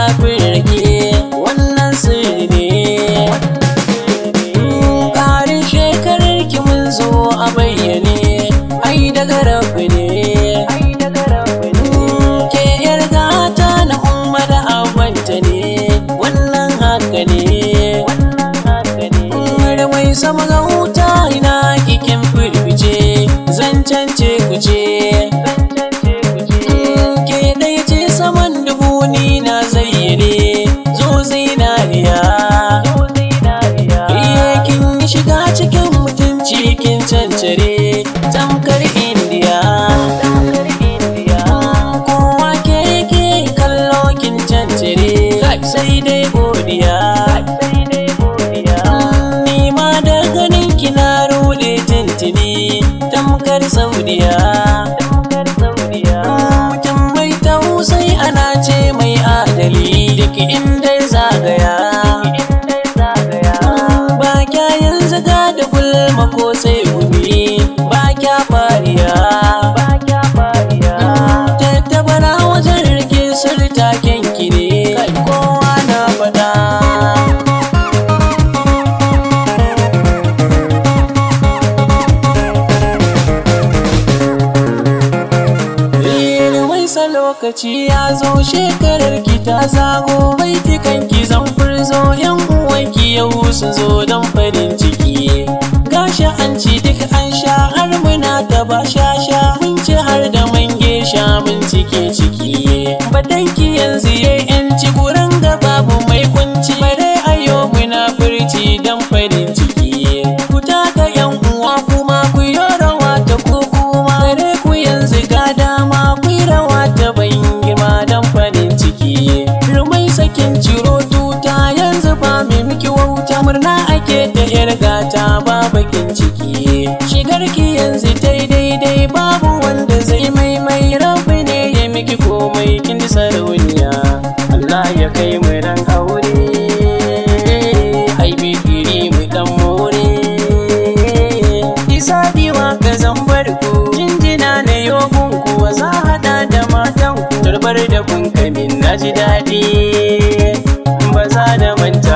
zafin rake wannan sirri ne. Ƙarin shekarar ki mun zo a bayyane, ai daga rabu ne. Ke yar gata na umma da abanta ne, wannan haka ne. Mai sama ga wuta ina kikin firfice, zancen ce kuce. Ke ɗaya ce saman dubu ni na zayyane, zo zinariya. Kin yi shiga cikin mutunci kin cancare, tamkar indiya. Kowa ke kallo kin cancare, sai dai godiya. Kina ruɗe tintini tamkar Saudiya. Mutum mai tausai ana ce mai adali, duk inda zagaya. Ba kya yanzu ga da gulma ko sai gumi, ba kya fariya. Tattabara wajen rike sulta kyanki ne, kowa na faɗa. Lokaci ya zo shekarar ki ta zago, baitukan ki zan furzo, yan uwanki yau su zo don farin ciki. Gashi an ci duk an sha har muna ta ba sha mun ci har da mange sha mun cike ciki. Badanki yanzu yayi yanci gurin ga babu mai kunci, bare ayo muna furci don farin ciki. Ku taka yan uwa kuma ku yi rawa ta kuma, bare ku yanzu ga dama ku yi rawa ta girma don farin ciki. Rumai sakin ciro tuta yanzu ba mai miki wauta, murna ake ta yar gata ba bakin ciki. Shigar ki yanzu ta daidai babu wanda zai mai rabi ne ya miki komai kin ji sarauniya. Allah ya kai mu ran aure, ai bikiri mu dan more. Isa diwa ka zambar ku jinjina na yogun kuwa za hada da matan ku. Tarbar da kun kamin na ji daɗi, ba za da manta